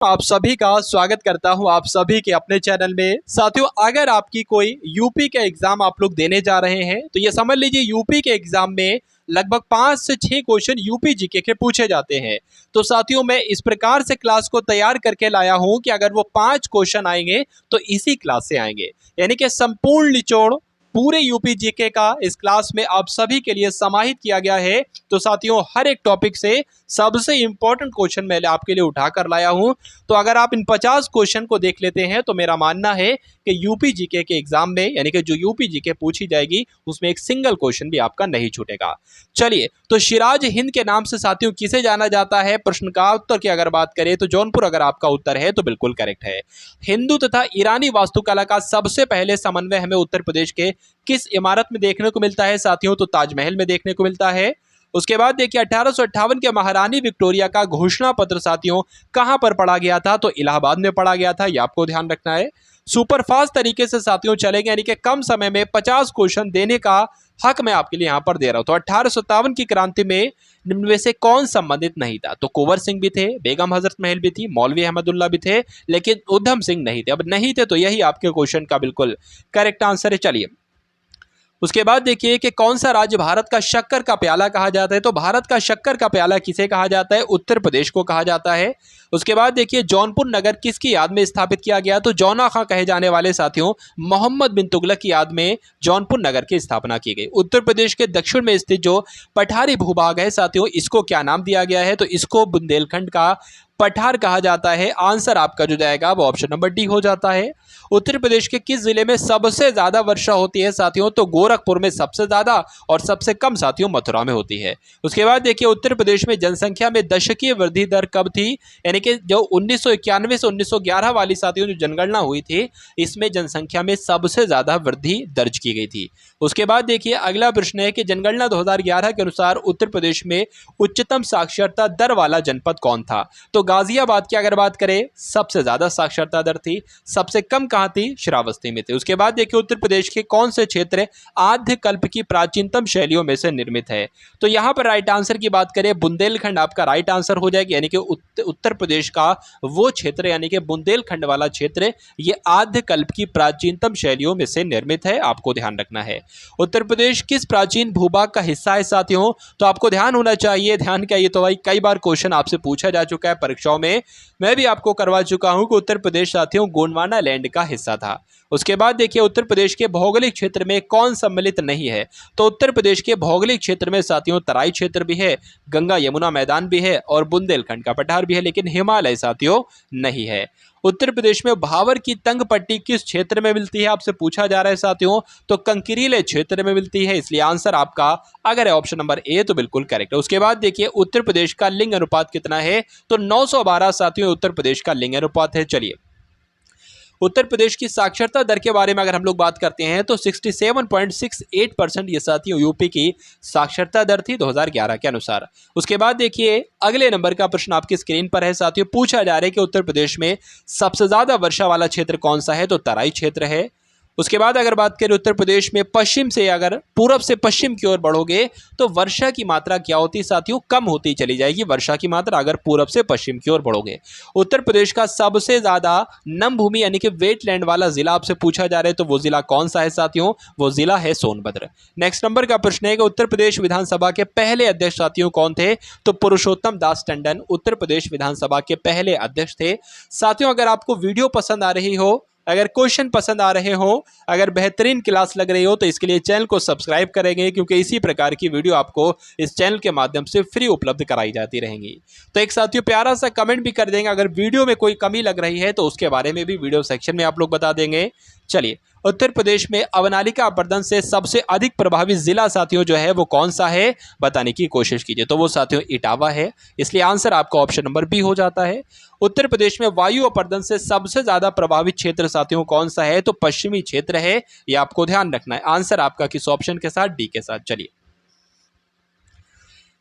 आप सभी का स्वागत करता हूं आप सभी के अपने चैनल में। साथियों, अगर आपकी कोई यूपी के एग्जाम आप लोग देने जा रहे हैं तो ये समझ लीजिए यूपी के एग्जाम में लगभग 5 से 6 क्वेश्चन यूपी जीके के पूछे जाते हैं। तो साथियों, मैं इस प्रकार से क्लास को तैयार करके लाया हूं कि अगर वो 5 क्वेश्चन आएंगे तो इसी क्लास से आएंगे, यानी कि संपूर्ण निचोड़ पूरे यूपी जीके का इस क्लास में आप सभी के लिए समाहित किया गया है। तो साथियों, हर एक टॉपिक से सबसे इंपॉर्टेंट क्वेश्चन मैं आपके लिए उठा कर लाया हूं। तो अगर आप इन 50 क्वेश्चन को देख लेते हैं तो मेरा मानना है कि यूपी जीके के एग्जाम में, यानी कि जो यूपी जीके पूछी जाएगी उसमें एक सिंगल क्वेश्चन भी आपका नहीं छूटेगा। चलिए, तो सिराज हिंद के नाम से साथियों किसे जाना जाता है? प्रश्न का उत्तर की अगर बात करें तो जौनपुर अगर आपका उत्तर है तो बिल्कुल करेक्ट है। हिंदू तथा ईरानी वास्तुकला का सबसे पहले समन्वय हमें उत्तर प्रदेश के किस इमारत में देखने को मिलता है साथियों? तो ताजमहल में देखने को मिलता है। उसके बाद देखिए 1858 के महारानी विक्टोरिया का घोषणा पत्र साथियों कहां पर पढ़ा गया था? तो इलाहाबाद में पढ़ा गया था, यह आपको ध्यान रखना है। सुपरफास्ट तरीके से साथियों चलेंगे, यानी कि कम समय में 50 क्वेश्चन देने का हक मैं आपके लिए यहां पर दे रहा हूं। तो 1857 की क्रांति में निम्न में से कौन संबंधित नहीं था? तो कुंवर सिंह भी थे, बेगम हजरत महल भी थी, मौलवी अहमदुल्ला भी थे, लेकिन उधम सिंह नहीं थे। अब नहीं थे तो यही आपके क्वेश्चन का बिल्कुल करेक्ट आंसर है। चलिए, उसके बाद देखिए कि कौन सा राज्य भारत का शक्कर का प्याला कहा जाता है? तो भारत का शक्कर का प्याला किसे कहा जाता है? उत्तर प्रदेश को कहा जाता है। उसके बाद देखिए जौनपुर नगर किसकी याद में स्थापित किया गया? तो जौना खां कहे जाने वाले साथियों मोहम्मद बिन तुगलक की याद में जौनपुर नगर की स्थापना की गई। उत्तर प्रदेश के दक्षिण में स्थित जो पठारी भूभाग है साथियों, इसको क्या नाम दिया गया है? तो इसको बुंदेलखंड का पठार कहा जाता है। आंसर आपका जो जाएगा वो ऑप्शन नंबर डी हो जाता है। उत्तर प्रदेश के किस जिले में सबसे ज्यादा वर्षा होती है साथियों? तो गोरखपुर में सबसे ज्यादा और सबसे कम साथियों मथुरा में होती है। उसके बाद देखिए उत्तर प्रदेश में जनसंख्या में दशकीय वृद्धि दर कब थी? यानी कि जो 1991 से 1911 वाली साथियों जो जनगणना हुई थी, इसमें जनसंख्या में सबसे ज्यादा वृद्धि दर्ज की गई थी। उसके बाद देखिए अगला प्रश्न है कि जनगणना 2011 के अनुसार उत्तर प्रदेश में उच्चतम साक्षरता दर वाला जनपद कौन था? तो गाजियाबाद की अगर बात करें सबसे ज्यादा साक्षरता दर थी, सबसे कम कहां थी? श्रावस्ती में थे। उसके बाद देखिए उत्तर प्रदेश के कौन से क्षेत्र आद्य कल्प की प्राचीनतम शैलियों में से निर्मित है? तो यहां पर राइट आंसर की बात करें बुंदेलखंड आपका राइट आंसर हो जाएगा, यानी कि उत्तर प्रदेश का वो क्षेत्र यानी कि बुंदेलखंड वाला क्षेत्र ये आद्य कल्प की प्राचीनतम शैलियों में से निर्मित है, आपको ध्यान रखना है। उत्तर प्रदेश किस प्राचीन भूभाग का हिस्सा है साथियों? तो आपको ध्यान होना चाहिए, ध्यान क्या, ये तो भाई कई बार क्वेश्चन आपसे पूछा जा चुका है परीक्षाओं में, मैं भी आपको करवा चुका हूं कि उत्तर प्रदेश साथियों गोंडवाना लैंड का हिस्सा था। उसके बाद देखिए उत्तर प्रदेश के भौगोलिक क्षेत्र में कौन सम्मिलित नहीं है? तो उत्तर प्रदेश के भौगोलिक क्षेत्र में साथियों तराई क्षेत्र भी है, गंगा यमुना मैदान भी है और बुंदेलखंड का पठार भी है, लेकिन हिमालय साथियों नहीं है। उत्तर प्रदेश में भावर की तंग पट्टी किस क्षेत्र में मिलती है? आपसे पूछा जा रहा है साथियों, तो कंकरीले क्षेत्र में मिलती है, इसलिए आंसर आपका अगर है ऑप्शन नंबर ए तो बिल्कुल करेक्ट है। उसके बाद देखिए उत्तर प्रदेश का लिंग अनुपात कितना है? तो 912 साथियों उत्तर प्रदेश का लिंग अनुपात है। चलिए, उत्तर प्रदेश की साक्षरता दर के बारे में अगर हम लोग बात करते हैं तो 67.68% ये साथियों यूपी की साक्षरता दर थी 2011 के अनुसार। उसके बाद देखिए अगले नंबर का प्रश्न आपकी स्क्रीन पर है साथियों, पूछा जा रहा है कि उत्तर प्रदेश में सबसे ज्यादा वर्षा वाला क्षेत्र कौन सा है? तो तराई क्षेत्र है। उसके बाद अगर बात करें उत्तर प्रदेश में पश्चिम से अगर पूरब से पश्चिम की ओर बढ़ोगे तो वर्षा की मात्रा क्या होती साथियों? कम होती चली जाएगी वर्षा की मात्रा अगर पूरब से पश्चिम की ओर बढ़ोगे। उत्तर प्रदेश का सबसे ज्यादा नम भूमि यानी कि वेटलैंड वाला जिला आपसे पूछा जा रहा है, तो वो जिला कौन सा है साथियों? वो जिला है सोनभद्र। नेक्स्ट नंबर का प्रश्न है कि उत्तर प्रदेश विधानसभा के पहले अध्यक्ष साथियों कौन थे? तो पुरुषोत्तम दास टंडन उत्तर प्रदेश विधानसभा के पहले अध्यक्ष थे। साथियों, अगर आपको वीडियो पसंद आ रही हो, अगर क्वेश्चन पसंद आ रहे हो, अगर बेहतरीन क्लास लग रही हो तो इसके लिए चैनल को सब्सक्राइब करेंगे, क्योंकि इसी प्रकार की वीडियो आपको इस चैनल के माध्यम से फ्री उपलब्ध कराई जाती रहेंगी। तो एक साथियों प्यारा सा कमेंट भी कर देंगे, अगर वीडियो में कोई कमी लग रही है तो उसके बारे में भी वीडियो सेक्शन में आप लोग बता देंगे। चलिए, उत्तर प्रदेश में अवनालिका अपर्दन से सबसे अधिक प्रभावित जिला साथियों जो है वो कौन सा है? बताने की कोशिश कीजिए। तो वो साथियों इटावा है, इसलिए आंसर आपका ऑप्शन नंबर बी हो जाता है। उत्तर प्रदेश में वायु अपर्दन से सबसे ज्यादा प्रभावित क्षेत्र साथियों कौन सा है? तो पश्चिमी क्षेत्र है, ये आपको ध्यान रखना है। आंसर आपका किस ऑप्शन के साथ? डी के साथ। चलिए,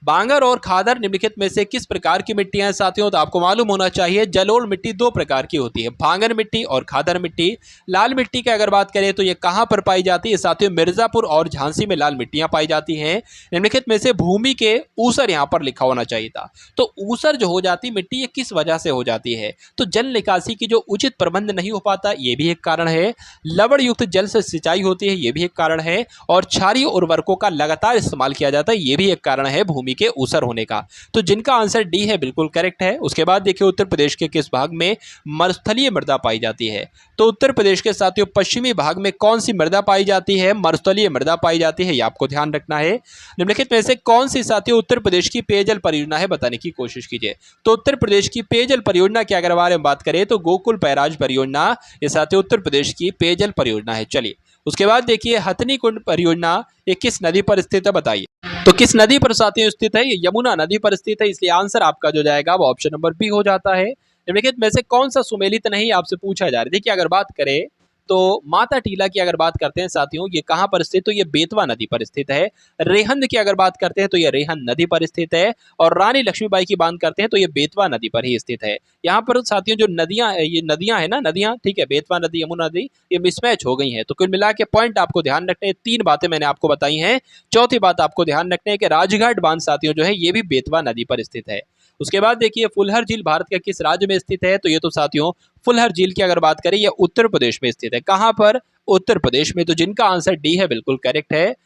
बांगर और खादर निम्नलिखित में से किस प्रकार की मिट्टी है साथियों? तो आपको मालूम होना चाहिए जलोढ़ मिट्टी दो प्रकार की होती है, भांगर मिट्टी और खादर मिट्टी। लाल मिट्टी की अगर बात करें तो ये कहाँ पर पाई जाती है साथियों? मिर्जापुर और झांसी में लाल मिट्टियां पाई जाती हैं। निम्नलिखित में से भूमि के ऊसर यहाँ पर लिखा होना चाहिए था। तो ऊसर जो हो जाती मिट्टी ये किस वजह से हो जाती है? तो जल निकासी की जो उचित प्रबंध नहीं हो पाता ये भी एक कारण है, लवण युक्त जल से सिंचाई होती है ये भी एक कारण है, और क्षारीय उर्वरकों का लगातार इस्तेमाल किया जाता है ये भी एक कारण है भूमि के ऊसर होने का। तो जिनका आंसर डी है बिल्कुल करेक्ट है। उसके बाद देखिए उत्तर प्रदेश के किस भाग में मरुस्थलीय मृदा पाई जाती है? तो उत्तर प्रदेश के साथियों पश्चिमी भाग में कौन सी मृदा पाई जाती है? मरुस्थलीय मृदा पाई जाती है, ये आपको ध्यान रखना है। निम्नलिखित में से कौन सी साथियों उत्तर प्रदेश की पेयजल परियोजना है? बताने की कोशिश कीजिए। तो उत्तर प्रदेश की पेयजल परियोजना की अगर बारे में बात करें तो गोकुल बैराज परियोजना ये साथियों उत्तर प्रदेश की पेयजल परियोजना है। चलिए उसके बाद देखिए हथनी कुंड परियोजना ये किस नदी पर स्थित है? बताइए। तो किस नदी पर साथियों स्थित है? ये यमुना नदी पर स्थित है, इसलिए आंसर आपका जो जाएगा वो ऑप्शन नंबर बी हो जाता है। निम्नलिखित में से कौन सा सुमेलित नहीं आपसे पूछा जा रहा है? देखिए अगर बात करें तो माता टीला की अगर बात करते हैं साथियों ये कहाँ पर स्थित? तो ये बेतवा नदी पर स्थित है। रेहंद की अगर बात करते हैं तो ये रेहंद नदी पर स्थित है, और रानी लक्ष्मीबाई की बात करते हैं तो ये बेतवा नदी पर ही स्थित है। यहाँ पर साथियों जो नदियां ये नदियां है ना, नदियां ठीक है, बेतवा नदी यमुना नदी ये मिसमैच हो गई हैं। तो कुल मिला के पॉइंट आपको ध्यान रखने हैं, तीन बातें मैंने आपको बताई हैं। चौथी बात आपको ध्यान रखने है कि राजघाट बांध साथियों जो है ये भी बेतवा नदी पर स्थित है। उसके बाद देखिए फुलहर झील भारत के किस राज्य में स्थित है? तो ये तो साथियों फुलहर झील की अगर बात करें ये उत्तर प्रदेश में स्थित है। कहां पर? उत्तर प्रदेश में। तो जिनका आंसर डी है बिल्कुल करेक्ट है।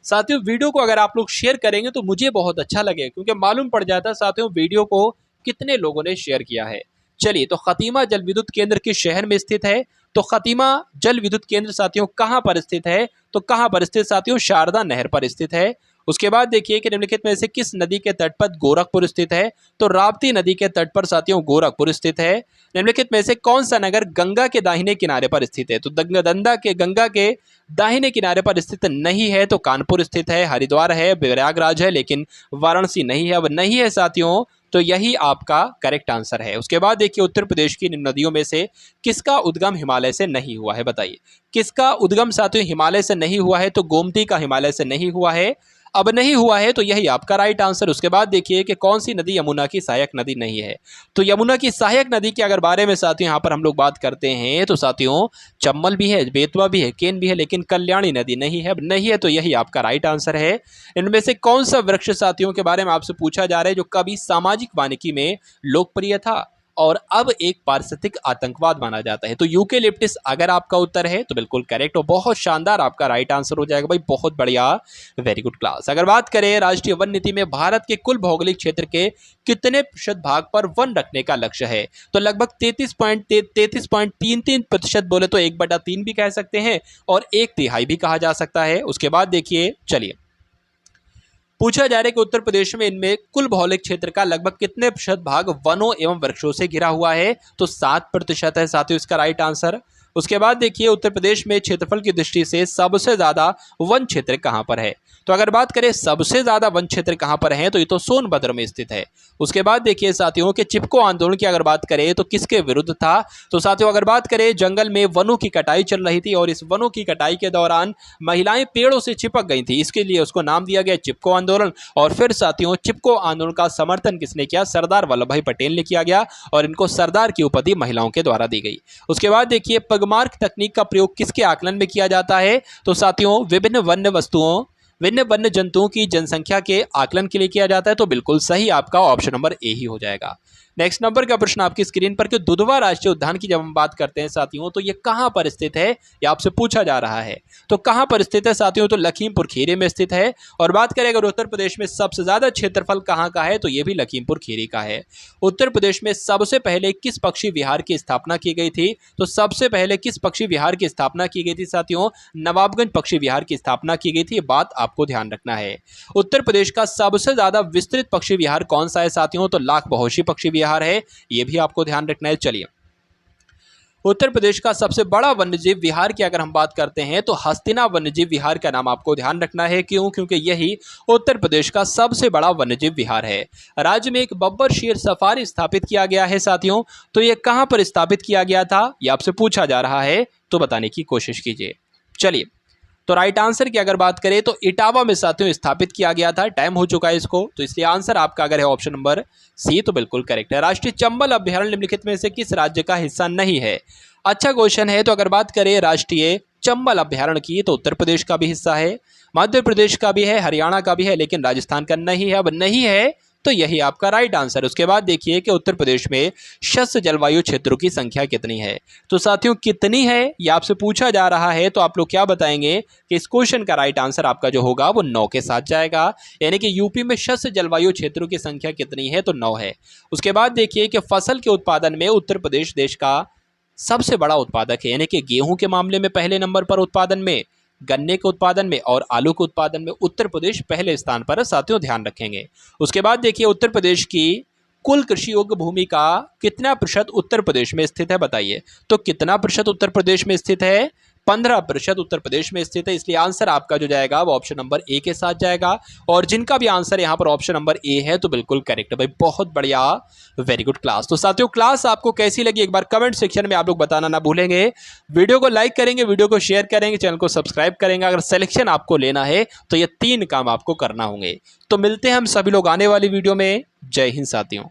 साथियों वीडियो को अगर आप लोग शेयर करेंगे तो मुझे बहुत अच्छा लगेगा, क्योंकि मालूम पड़ जाता है साथियों वीडियो को कितने लोगों ने शेयर किया है। चलिए तो खतीमा जल विद्युत केंद्र किस शहर में स्थित है? तो खतीमा जल विद्युत केंद्र साथियों कहां पर स्थित है? तो कहां पर स्थित साथियों? शारदा नहर पर स्थित है। उसके बाद देखिए कि निम्नलिखित में से किस नदी के तट पर गोरखपुर स्थित है? तो राप्ती नदी के तट पर साथियों गोरखपुर स्थित है। निम्नलिखित में से कौन सा नगर गंगा के दाहिने किनारे पर स्थित है? तो गंगा के दाहिने किनारे पर स्थित नहीं है, तो कानपुर स्थित है, हरिद्वार है, प्रयागराज है, लेकिन वाराणसी नहीं है। अब नहीं है साथियों तो यही आपका करेक्ट आंसर है। उसके बाद देखिए उत्तर प्रदेश की नदियों में से किसका उद्गम हिमालय से नहीं हुआ है? बताइए किसका उद्गम साथियों हिमालय से नहीं हुआ है? तो गोमती का हिमालय से नहीं हुआ है। अब नहीं हुआ है तो यही आपका राइट आंसर। उसके बाद देखिए कि कौन सी नदी यमुना की सहायक नदी नहीं है? तो यमुना की सहायक नदी के अगर बारे में साथियों यहाँ पर हम लोग बात करते हैं तो साथियों चंबल भी है, बेतवा भी है, केन भी है, लेकिन कल्याणी नदी नहीं है। अब नहीं है तो यही आपका राइट आंसर है। इनमें से कौन सा वृक्ष साथियों के बारे में आपसे पूछा जा रहा है जो कभी सामाजिक वानिकी में लोकप्रिय था और अब एक पारिस्थितिक आतंकवाद माना जाता है? तो यूकेलिप्टस अगर आपका उत्तर है तो बिल्कुल करेक्ट और बहुत शानदार आपका राइट आंसर हो जाएगा भाई, बहुत बढ़िया, वेरी गुड क्लास। अगर बात करें राष्ट्रीय वन नीति में भारत के कुल भौगोलिक क्षेत्र के कितने प्रतिशत भाग पर वन रखने का लक्ष्य है? तो लगभग 33.33% बोले तो 1/3 भी कह सकते हैं और 1/3 भी कहा जा सकता है। उसके बाद देखिए चलिए पूछा जा रहा है कि उत्तर प्रदेश में इनमें कुल भौगोलिक क्षेत्र का लगभग कितने प्रतिशत भाग वनों एवं वृक्षों से घिरा हुआ है? तो 7% है साथियों इसका राइट आंसर। उसके बाद देखिए उत्तर प्रदेश में क्षेत्रफल की दृष्टि से सबसे ज्यादा वन क्षेत्र कहां पर है? तो अगर बात करें सबसे ज्यादा वन क्षेत्र कहां पर है तो ये तो सोनभद्र में स्थित है। उसके बाद देखिए साथियों के चिपको आंदोलन की अगर बात करें तो किसके विरुद्ध था? तो साथियों अगर बात करें जंगल में वनों की कटाई चल रही थी और इस वनों की कटाई के दौरान महिलाएं पेड़ों से चिपक गई थी, इसके लिए उसको नाम दिया गया चिपको आंदोलन। और फिर साथियों चिपको आंदोलन का समर्थन किसने किया? सरदार वल्लभ भाई पटेल ने किया गया और इनको सरदार की उपाधि महिलाओं के द्वारा दी गई। उसके बाद देखिए पगमार्क तकनीक का प्रयोग किसके आकलन में किया जाता है? तो साथियों विभिन्न वन्य जंतुओं की जनसंख्या के आकलन के लिए किया जाता है। तो बिल्कुल सही आपका ऑप्शन नंबर ए ही हो जाएगा। नेक्स्ट नंबर का प्रश्न आपकी स्क्रीन पर कि दुधवा राष्ट्रीय उद्यान की जब हम बात करते हैं साथियों तो ये कहां पर स्थित है? ये आपसे पूछा जा रहा है। तो कहां पर स्थित है साथियों? तो लखीमपुर खीरी में स्थित है। और बात करें अगर उत्तर प्रदेश में सबसे ज्यादा क्षेत्रफल कहां का है तो ये भी लखीमपुर खीरी का है। उत्तर प्रदेश में सबसे पहले किस पक्षी विहार की स्थापना की गई थी? तो सबसे पहले किस पक्षी विहार की स्थापना की गई थी साथियों? नवाबगंज पक्षी विहार की स्थापना की गई थी, ये बात आपको ध्यान रखना है। उत्तर प्रदेश का सबसे ज्यादा विस्तृत पक्षी विहार कौन सा है साथियों? तो लाख बहोशी पक्षी विहार है, यह भी आपको ध्यान रखना है। चलिए उत्तर प्रदेश का सबसे बड़ा वन्यजीव विहार की अगर हम बात करते हैं तो हस्तिना वन्यजीव विहार का नाम आपको ध्यान रखना है। क्यों? क्योंकि यही उत्तर प्रदेश का सबसे बड़ा वन्यजीव विहार है। राज्य में एक बब्बर शेर सफारी स्थापित किया गया है साथियों, तो यह कहां पर स्थापित किया गया था? यह आपसे पूछा जा रहा है, तो बताने की कोशिश कीजिए। चलिए तो राइट आंसर की अगर बात करें तो इटावा में साथियों स्थापित किया गया था। टाइम हो चुका है इसको, तो इसलिए आंसर आपका अगर है ऑप्शन नंबर सी तो बिल्कुल करेक्ट है। राष्ट्रीय चंबल अभ्यारण्य निम्नलिखित में से किस राज्य का हिस्सा नहीं है? अच्छा क्वेश्चन है। तो अगर बात करें राष्ट्रीय चंबल अभ्यारण्य की तो उत्तर प्रदेश का भी हिस्सा है, मध्य प्रदेश का भी है, हरियाणा का भी है, लेकिन राजस्थान का नहीं है। अब नहीं है तो यही आपका राइट आंसर। उसके बाद देखिए कि उत्तर प्रदेश में शस्य जलवायु क्षेत्रों की संख्या कितनी है। तो साथियों कितनी है ये आपसे पूछा जा रहा है, तो आप लोग क्या बताएंगे कि इस क्वेश्चन का राइट आंसर आपका जो होगा वो 9 के साथ जाएगा। यानी कि यूपी में शस्य जलवायु क्षेत्रों की संख्या कितनी है? तो 9 है। उसके बाद देखिए कि फसल के उत्पादन में उत्तर प्रदेश देश का सबसे बड़ा उत्पादक है, यानी कि गेहूं के मामले में पहले नंबर पर उत्पादन में, गन्ने के उत्पादन में और आलू के उत्पादन में उत्तर प्रदेश पहले स्थान पर है साथियों, ध्यान रखेंगे। उसके बाद देखिए उत्तर प्रदेश की कुल कृषि योग्य भूमि का कितना प्रतिशत उत्तर प्रदेश में स्थित है बताइए। तो कितना प्रतिशत उत्तर प्रदेश में स्थित है? 15% उत्तर प्रदेश में स्थित है। इसलिए आंसर आपका जो जाएगा वो ऑप्शन नंबर ए के साथ जाएगा। और जिनका भी आंसर यहाँ पर ऑप्शन नंबर ए है तो बिल्कुल करेक्ट है भाई, बहुत बढ़िया, वेरी गुड क्लास। तो साथियों क्लास आपको कैसी लगी एक बार कमेंट सेक्शन में आप लोग बताना ना भूलेंगे। वीडियो को लाइक करेंगे, वीडियो को शेयर करेंगे, चैनल को सब्सक्राइब करेंगे। अगर सिलेक्शन आपको लेना है तो ये 3 काम आपको करना होंगे। तो मिलते हैं हम सभी लोग आने वाली वीडियो में। जय हिंद साथियों।